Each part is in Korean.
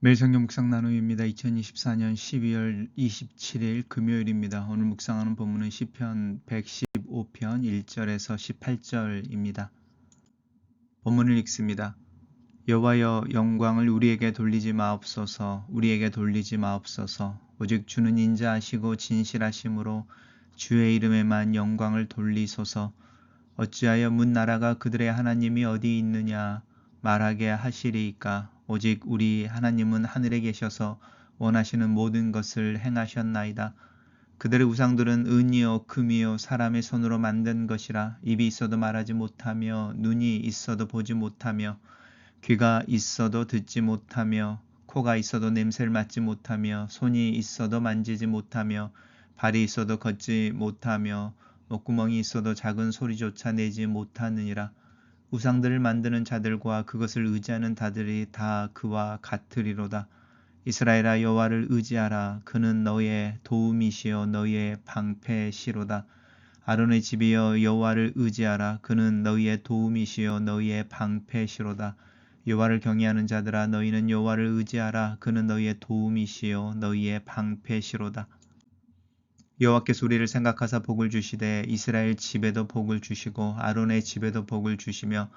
매일 성경 묵상 나눔입니다. 2024년 12월 27일 금요일입니다. 오늘 묵상하는 본문은 시편 115편 1절에서 18절입니다. 본문을 읽습니다. 여호와여, 영광을 우리에게 돌리지 마옵소서. 우리에게 돌리지 마옵소서. 오직 주는 인자하시고 진실하심으로 주의 이름에만 영광을 돌리소서. 어찌하여 문나라가 그들의 하나님이 어디 있느냐 말하게 하시리이까. 오직 우리 하나님은 하늘에 계셔서 원하시는 모든 것을 행하셨나이다. 그들의 우상들은 은이요 금이요 사람의 손으로 만든 것이라. 입이 있어도 말하지 못하며 눈이 있어도 보지 못하며 귀가 있어도 듣지 못하며 코가 있어도 냄새를 맡지 못하며 손이 있어도 만지지 못하며 발이 있어도 걷지 못하며 목구멍이 있어도 작은 소리조차 내지 못하느니라. 우상들을 만드는 자들과 그것을 의지하는 자들이 다 그와 같으리로다. 이스라엘아, 여호와를 의지하라. 그는 너의 도움이시요 너의 방패시로다. 아론의 집이여, 여호와를 의지하라. 그는 너희의 도움이시요 너희의 방패시로다. 여호와를 경외하는 자들아, 너희는 여호와를 의지하라. 그는 너희의 도움이시요 너희의 방패시로다. 여호와께서 우리를 생각하사 복을 주시되 이스라엘 집에도 복을 주시고 아론의 집에도 복을 주시며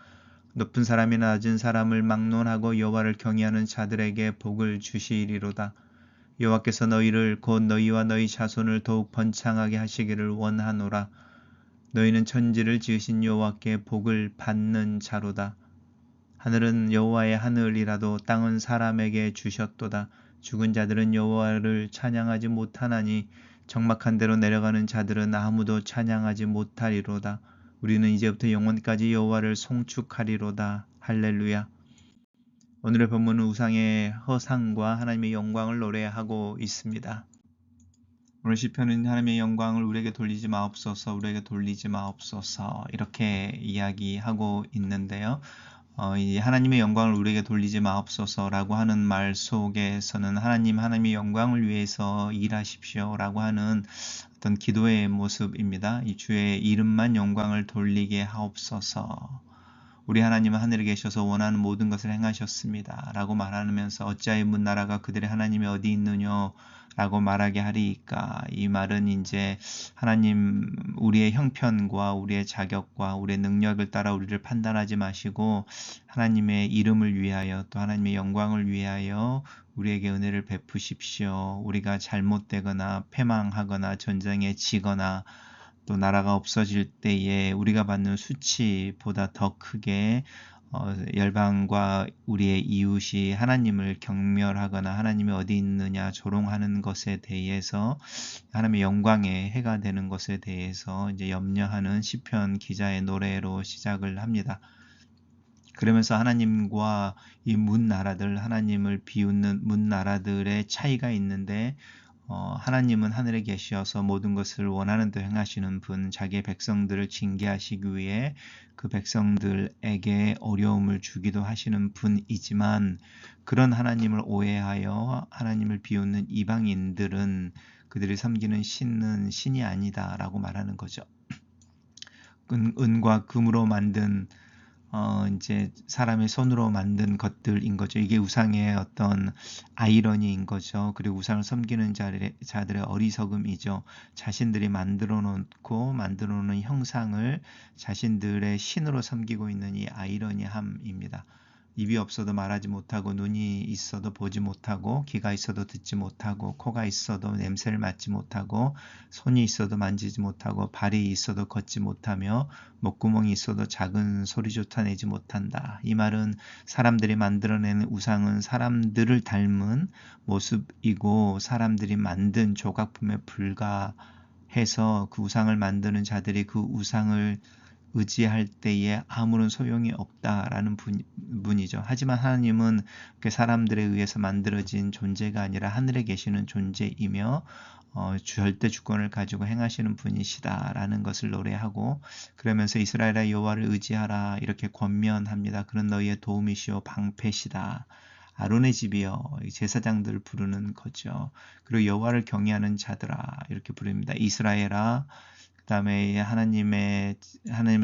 높은 사람이나 낮은 사람을 막론하고 여호와를 경외하는 자들에게 복을 주시리로다. 여호와께서 너희를 곧 너희와 너희 자손을 더욱 번창하게 하시기를 원하노라. 너희는 천지를 지으신 여호와께 복을 받는 자로다. 하늘은 여호와의 하늘이라도 땅은 사람에게 주셨도다. 죽은 자들은 여호와를 찬양하지 못하나니 적막한 데로 내려가는 자들은 아무도 찬양하지 못하리로다. 우리는 이제부터 영원까지 여호와를 송축하리로다. 할렐루야. 오늘의 본문은 우상의 허상과 하나님의 영광을 노래하고 있습니다. 오늘 시편은 하나님의 영광을 우리에게 돌리지 마옵소서, 우리에게 돌리지 마옵소서 이렇게 이야기하고 있는데요. 이 하나님의 영광을 우리에게 돌리지 마옵소서라고 하는 말 속에서는 하나님의 영광을 위해서 일하십시오라고 하는 어떤 기도의 모습입니다. 이 주의 이름만 영광을 돌리게 하옵소서. 우리 하나님은 하늘에 계셔서 원하는 모든 것을 행하셨습니다. 라고 말하면서 어찌하여 문나라가 그들의 하나님이 어디 있느냐 라고 말하게 하리이까. 이 말은 이제 하나님 우리의 형편과 우리의 자격과 우리의 능력을 따라 우리를 판단하지 마시고 하나님의 이름을 위하여 또 하나님의 영광을 위하여 우리에게 은혜를 베푸십시오. 우리가 잘못되거나 패망하거나 전쟁에 지거나 또 나라가 없어질 때에 우리가 받는 수치보다 더 크게 열방과 우리의 이웃이 하나님을 경멸하거나 하나님이 어디 있느냐 조롱하는 것에 대해서 하나님의 영광에 해가 되는 것에 대해서 이제 염려하는 시편 기자의 노래로 시작을 합니다. 그러면서 하나님과 이 문나라들, 하나님을 비웃는 문나라들의 차이가 있는데 하나님은 하늘에 계셔서 모든 것을 원하는 대로 행하시는 분, 자기의 백성들을 징계하시기 위해 그 백성들에게 어려움을 주기도 하시는 분이지만 그런 하나님을 오해하여 하나님을 비웃는 이방인들은 그들이 섬기는 신은 신이 아니다라고 말하는 거죠. 은과 금으로 만든 이제 사람의 손으로 만든 것들인 거죠. 이게 우상의 어떤 아이러니인 거죠. 그리고 우상을 섬기는 자들의 어리석음이죠. 자신들이 만들어 놓은 형상을 자신들의 신으로 섬기고 있는 이 아이러니함입니다. 입이 없어도 말하지 못하고 눈이 있어도 보지 못하고 귀가 있어도 듣지 못하고 코가 있어도 냄새를 맡지 못하고 손이 있어도 만지지 못하고 발이 있어도 걷지 못하며 목구멍이 있어도 작은 소리조차 내지 못한다. 이 말은 사람들이 만들어내는 우상은 사람들을 닮은 모습이고 사람들이 만든 조각품에 불과해서 그 우상을 만드는 자들이 그 우상을 의지할 때에 아무런 소용이 없다라는 분이죠. 하지만 하나님은 사람들에 의해서 만들어진 존재가 아니라 하늘에 계시는 존재이며 절대 주권을 가지고 행하시는 분이시다라는 것을 노래하고 그러면서 이스라엘아 여호와를 의지하라 이렇게 권면합니다. 그는 너희의 도움이시오 방패시다. 아론의 집이여 제사장들 부르는 거죠. 그리고 여호와를 경외하는 자들아 이렇게 부릅니다. 이스라엘아 그 그다음에 하나님을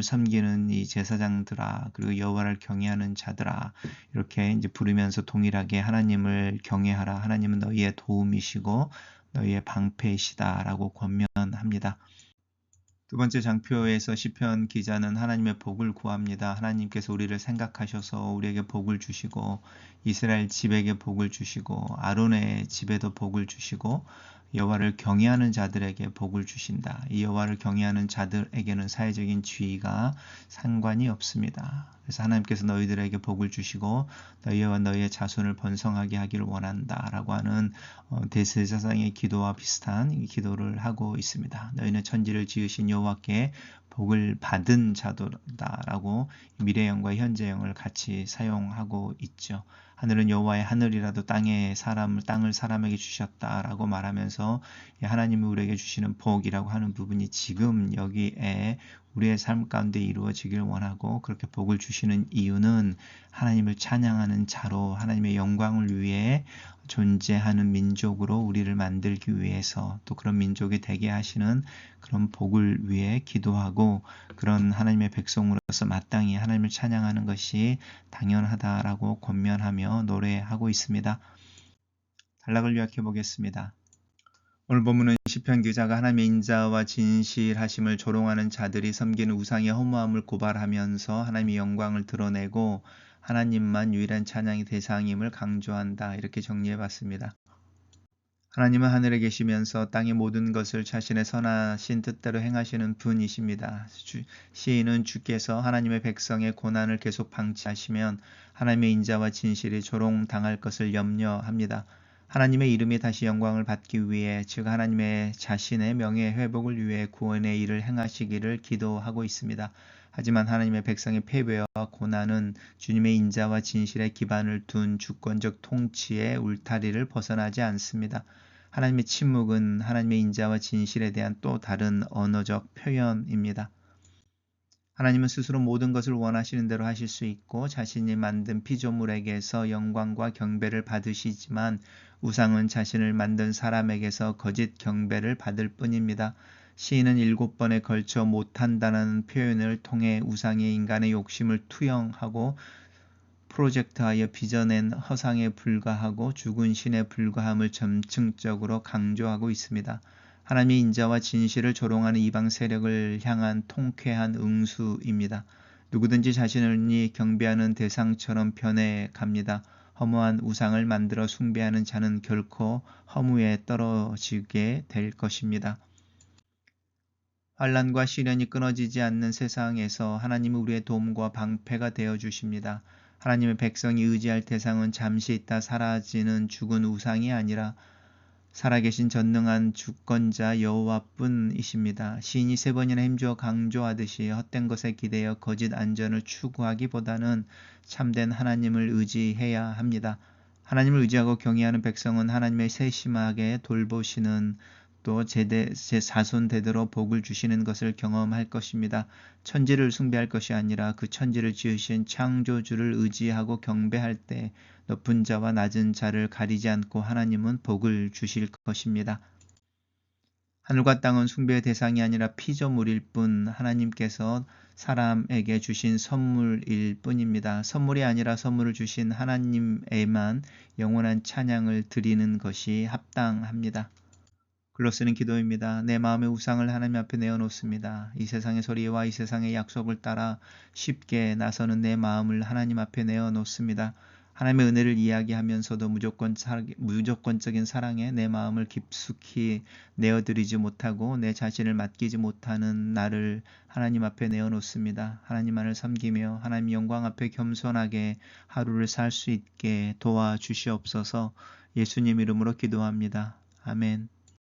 섬기는 이 제사장들아, 그리고 여호와를 경외하는 자들아, 이렇게 이제 부르면서 동일하게 하나님을 경외하라. 하나님은 너희의 도움이시고 너희의 방패이시다라고 권면합니다. 두 번째 장표에서 시편 기자는 하나님의 복을 구합니다. 하나님께서 우리를 생각하셔서 우리에게 복을 주시고 이스라엘 집에게 복을 주시고 아론의 집에도 복을 주시고 여호와를 경외하는 자들에게 복을 주신다. 이 여호와를 경외하는 자들에게는 사회적인 지위가 상관이 없습니다. 그래서 하나님께서 너희들에게 복을 주시고 너희와 너희의 자손을 번성하게 하기를 원한다 라고 하는 대제사장의 기도와 비슷한 기도를 하고 있습니다. 너희는 천지를 지으신 여호와께 복을 받은 자도다라고 미래형과 현재형을 같이 사용하고 있죠. 하늘은 여호와의 하늘이라도 땅을 사람에게 주셨다라고 말하면서 하나님이 우리에게 주시는 복이라고 하는 부분이 지금 여기에 우리의 삶 가운데 이루어지길 원하고, 그렇게 복을 주시는 이유는 하나님을 찬양하는 자로 하나님의 영광을 위해 존재하는 민족으로 우리를 만들기 위해서, 또 그런 민족이 되게 하시는 그런 복을 위해 기도하고, 그런 하나님의 백성으로서 마땅히 하나님을 찬양하는 것이 당연하다라고 권면하며 노래하고 있습니다. 단락을 요약해 보겠습니다. 오늘 본문은 시편 기자가 하나님의 인자와 진실하심을 조롱하는 자들이 섬기는 우상의 허무함을 고발하면서 하나님의 영광을 드러내고 하나님만 유일한 찬양의 대상임을 강조한다, 이렇게 정리해 봤습니다. 하나님은 하늘에 계시면서 땅의 모든 것을 자신의 선하신 뜻대로 행하시는 분이십니다. 시인은 주께서 하나님의 백성의 고난을 계속 방치하시면 하나님의 인자와 진실이 조롱당할 것을 염려합니다. 하나님의 이름이 다시 영광을 받기 위해, 즉 하나님의 자신의 명예 회복을 위해 구원의 일을 행하시기를 기도하고 있습니다. 하지만 하나님의 백성의 패배와 고난은 주님의 인자와 진실의 기반을 둔 주권적 통치의 울타리를 벗어나지 않습니다. 하나님의 침묵은 하나님의 인자와 진실에 대한 또 다른 언어적 표현입니다. 하나님은 스스로 모든 것을 원하시는 대로 하실 수 있고 자신이 만든 피조물에게서 영광과 경배를 받으시지만 우상은 자신을 만든 사람에게서 거짓 경배를 받을 뿐입니다. 시인은 7번에 걸쳐 못한다는 표현을 통해 우상의 인간의 욕심을 투영하고 프로젝트하여 빚어낸 허상에 불과하고 죽은 신에 불과함을 점층적으로 강조하고 있습니다. 하나님의 인자와 진실을 조롱하는 이방 세력을 향한 통쾌한 응수입니다. 누구든지 자신을 경배하는 대상처럼 변해갑니다. 허무한 우상을 만들어 숭배하는 자는 결코 허무에 떨어지게 될 것입니다. 환난과 시련이 끊어지지 않는 세상에서 하나님은 우리의 도움과 방패가 되어 주십니다. 하나님의 백성이 의지할 대상은 잠시 있다 사라지는 죽은 우상이 아니라 살아계신 전능한 주권자 여호와뿐이십니다. 시인이 3번이나 힘주어 강조하듯이 헛된 것에 기대어 거짓 안전을 추구하기보다는 참된 하나님을 의지해야 합니다. 하나님을 의지하고 경외하는 백성은 하나님의 세심하게 돌보시는, 또 제 자손 대대로 복을 주시는 것을 경험할 것입니다. 천지를 숭배할 것이 아니라 그 천지를 지으신 창조주를 의지하고 경배할 때 높은 자와 낮은 자를 가리지 않고 하나님은 복을 주실 것입니다. 하늘과 땅은 숭배의 대상이 아니라 피조물일 뿐 하나님께서 사람에게 주신 선물일 뿐입니다. 선물이 아니라 선물을 주신 하나님에만 영원한 찬양을 드리는 것이 합당합니다. 글로 쓰는 기도입니다. 내 마음의 우상을 하나님 앞에 내어놓습니다. 이 세상의 소리와 이 세상의 약속을 따라 쉽게 나서는 내 마음을 하나님 앞에 내어놓습니다. 하나님의 은혜를 이야기하면서도 무조건적인 사랑에 내 마음을 깊숙이 내어드리지 못하고 내 자신을 맡기지 못하는 나를 하나님 앞에 내어놓습니다. 하나님만을 섬기며 하나님 영광 앞에 겸손하게 하루를 살 수 있게 도와주시옵소서. 예수님 이름으로 기도합니다. 아멘.